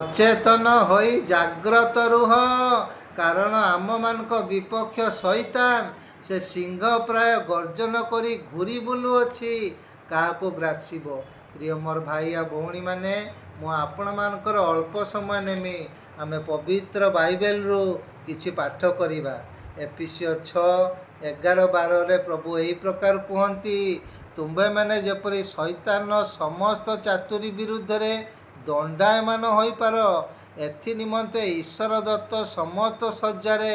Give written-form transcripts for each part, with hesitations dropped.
ସଚେତନ ହୋଇ ଜାଗ୍ରତ ରୁହ, କାରଣ ଆମମାନଙ୍କ ବିପକ୍ଷ ଶୈତାନ ସେ ସିଂହ ପ୍ରାୟ ଗର୍ଜନ କରି ଘୁରି ବୁଲୁଅଛି, କାହାକୁ ଗ୍ରାସିବ। ପ୍ରିୟ ମୋର ଭାଇ ଆଉ ଭଉଣୀମାନେ, ମୁଁ ଆପଣମାନଙ୍କର ଅଳ୍ପ ସମୟ ନେମି। ଆମେ ପବିତ୍ର ବାଇବେଲରୁ କିଛି ପାଠ କରିବା। ଏଫେସୀୟ 6:11-12ରେ ପ୍ରଭୁ ଏହି ପ୍ରକାର କୁହନ୍ତି, ତୁମ୍ଭେମାନେ ଯେପରି ଶୈତାନର ସମସ୍ତ ଚାତୁରୀ ବିରୁଦ୍ଧରେ ଦଣ୍ଡାୟମାନ ହୋଇପାର, ଏଥି ନିମନ୍ତେ ଈଶ୍ୱର ଦତ୍ତ ସମସ୍ତ ସଜ୍ଜାରେ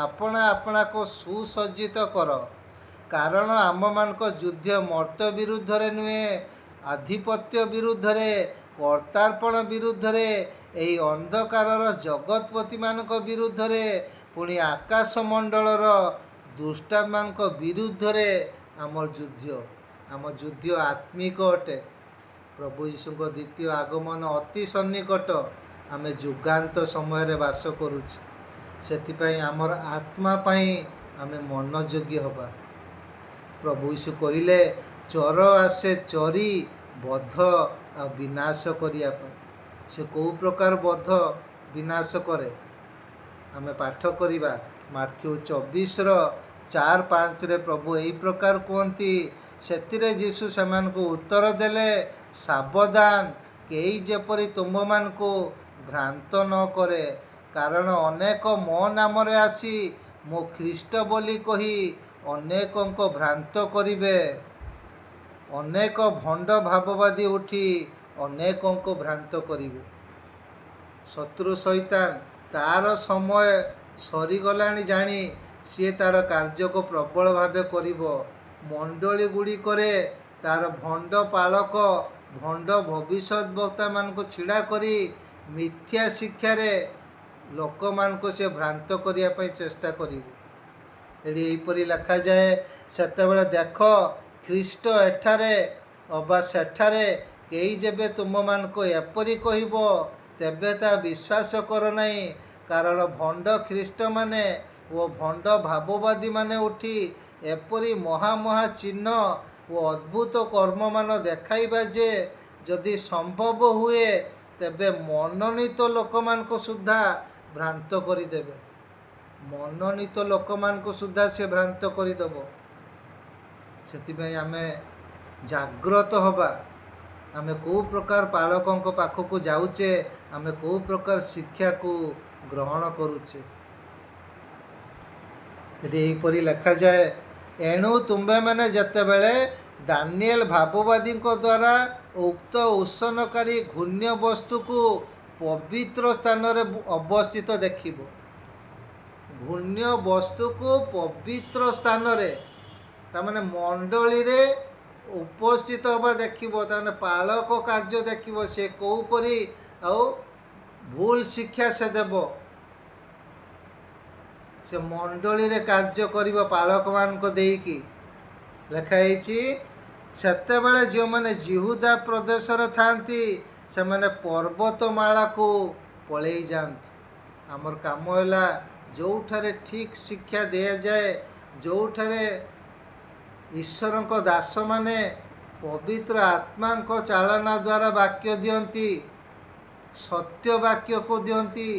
ଆପଣା ଆପଣାକୁ ସୁସଜ୍ଜିତ କର। କାରଣ ଆମମାନଙ୍କ ଯୁଦ୍ଧ ମର୍ତ୍ତ୍ୟ ବିରୁଦ୍ଧରେ ନୁହେଁ, ଆଧିପତ୍ୟ ବିରୁଦ୍ଧରେ, କର୍ତ୍ତାର୍ପଣ ବିରୁଦ୍ଧରେ, ଏହି ଅନ୍ଧକାରର ଜଗତପତିମାନଙ୍କ ବିରୁଦ୍ଧରେ, ପୁଣି ଆକାଶମଣ୍ଡଳର ଦୁଷ୍ଟାତ୍ମାଙ୍କ ବିରୁଦ୍ଧରେ ଆମର ଯୁଦ୍ଧ। ଆମ ଯୁଦ୍ଧ ଆତ୍ମିକ ଅଟେ। ପ୍ରଭୁ ଯୀଶୁଙ୍କ ଦ୍ୱିତୀୟ ଆଗମନ ଅତି ସନ୍ନିକଟ। ଆମେ ଯୁଗାନ୍ତ ସମୟରେ ବାସ କରୁଛେ। ସେଥିପାଇଁ ଆମର ଆତ୍ମା ପାଇଁ ଆମେ ମନୋଯୋଗୀ ହେବା। ପ୍ରଭୁ ଯୀଶୁ କହିଲେ, ଚୋର ଆସେ ଚୋରି, ବଧ ଆଉ ବିନାଶ କରିବା ପାଇଁ। ସେ କେଉଁ ପ୍ରକାର ବଧ ବିନାଶ କରେ? ଆମେ ପାଠ କରିବା ମାଥ୍ୟୁ 24:4-5ରେ ପ୍ରଭୁ ଏହି ପ୍ରକାର କୁହନ୍ତି। ସେଥିରେ ଯୀଶୁ ସେମାନଙ୍କୁ ଉତ୍ତର ଦେଲେ, ସାବଧାନ, କେହି ଯେପରି ତୁମମାନଙ୍କୁ ଭ୍ରାନ୍ତ ନ କରେ। କାରଣ ଅନେକ ମୋ ନାମରେ ଆସି ମୁଁ ଖ୍ରୀଷ୍ଟ ବୋଲି କହି ଅନେକଙ୍କ ଭ୍ରାନ୍ତ କରିବେ। ଅନେକ ଭଣ୍ଡ ଭାବବାଦୀ ଉଠି ଅନେକଙ୍କୁ ଭ୍ରାନ୍ତ କରିବେ। ଶତ୍ରୁ ଶୈତାନ ତା'ର ସମୟ ସରିଗଲାଣି ଜାଣି ସିଏ ତା'ର କାର୍ଯ୍ୟକୁ ପ୍ରବଳ ଭାବେ କରିବ। ମଣ୍ଡଳୀ ଗୁଡ଼ିକରେ ତା'ର ଭଣ୍ଡ ପାଳକ, ଭଣ୍ଡ ଭବିଷ୍ୟଦ୍ବକ୍ତାମାନଙ୍କୁ ଛିଡ଼ା କରି ମିଥ୍ୟା ଶିକ୍ଷାରେ ଲୋକମାନଙ୍କୁ ସେ ଭ୍ରାନ୍ତ କରିବା ପାଇଁ ଚେଷ୍ଟା କରିବ। ଏଠି ଏହିପରି ଲେଖାଯାଏ, ସେତେବେଳେ ଦେଖ, ଖ୍ରୀଷ୍ଟ ଏଠାରେ ଅବା ସେଠାରେ କେହି ଯେବେ ତୁମମାନଙ୍କୁ ଏପରି କହିବ, ତେବେ ତାହା ବିଶ୍ୱାସ କର ନାହିଁ। କାରଣ ଭଣ୍ଡ ଖ୍ରୀଷ୍ଟମାନେ ଓ ଭଣ୍ଡ ଭାବବାଦୀମାନେ ଉଠି ଏପରି ମହା ଚିହ୍ନ ଓ ଅଦ୍ଭୁତ କର୍ମମାନ ଦେଖାଇବା ଯେ, ଯଦି ସମ୍ଭବ ହୁଏ ତେବେ ମନୋନୀତ ଲୋକମାନଙ୍କୁ ସୁଦ୍ଧା ଭ୍ରାନ୍ତ କରିଦେବେ। ମନୋନୀତ ଲୋକମାନଙ୍କୁ ସୁଦ୍ଧା ସେ ଭ୍ରାନ୍ତ କରିଦେବ। ସେଥିପାଇଁ ଆମେ ଜାଗ୍ରତ ହେବା। ଆମେ କେଉଁ ପ୍ରକାର ପାଳକଙ୍କ ପାଖକୁ ଯାଉଛେ, ଆମେ କେଉଁ ପ୍ରକାର ଶିକ୍ଷାକୁ ଗ୍ରହଣ କରୁଛେ। ଏଠି ଏହିପରି ଲେଖାଯାଏ, ଏଣୁ ତୁମ୍ଭେମାନେ ଯେତେବେଳେ ଦାନିଏଲ ଭାବବାଦୀଙ୍କ ଦ୍ୱାରା ଉକ୍ତ ଉତ୍ସନକାରୀ ଘୃଣ୍ୟ ବସ୍ତୁକୁ ପବିତ୍ର ସ୍ଥାନରେ ଅବସ୍ଥିତ ଦେଖିବ। ଘୃଣ୍ୟ ବସ୍ତୁକୁ ପବିତ୍ର ସ୍ଥାନରେ, ତାମାନେ ମଣ୍ଡଳୀରେ ଉପସ୍ଥିତ ହେବା ଦେଖିବ। ତାମାନେ ପାଳକ କାର୍ଯ୍ୟ ଦେଖିବ, ସେ କେଉଁପରି ଆଉ ଭୁଲ ଶିକ୍ଷା ସେ ଦେବ। ସେ ମଣ୍ଡଳୀରେ କାର୍ଯ୍ୟ କରିବ ପାଳକମାନଙ୍କୁ ଦେଇକି। ଲେଖା ହେଇଛି, ସେତେବେଳେ ଯେଉଁମାନେ ଜିହୁଦା ପ୍ରଦେଶରେ ଥାଆନ୍ତି ସେମାନେ ପର୍ବତମାଳାକୁ ପଳେଇ ଯାଆନ୍ତୁ। ଆମର କାମ ହେଲା ଯେଉଁଠାରେ ଠିକ୍ ଶିକ୍ଷା ଦିଆଯାଏ, ଯେଉଁଠାରେ ଈଶ୍ୱରଙ୍କ ଦାସମାନେ ପବିତ୍ର ଆତ୍ମାଙ୍କ ଚାଳନା ଦ୍ୱାରା ବାକ୍ୟ ଦିଅନ୍ତି, ସତ୍ୟ ବାକ୍ୟକୁ ଦିଅନ୍ତି,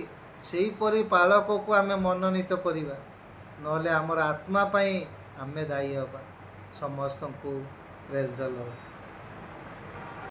ସେହିପରି ପାଳକକୁ ଆମେ ମନୋନୀତ କରିବା। ନହେଲେ ଆମର ଆତ୍ମା ପାଇଁ ଆମେ ଦାୟୀ ହେବା। ସମସ୍ତଙ୍କୁ ପ୍ରେଜ୍ ଦ ଲର୍ଡ।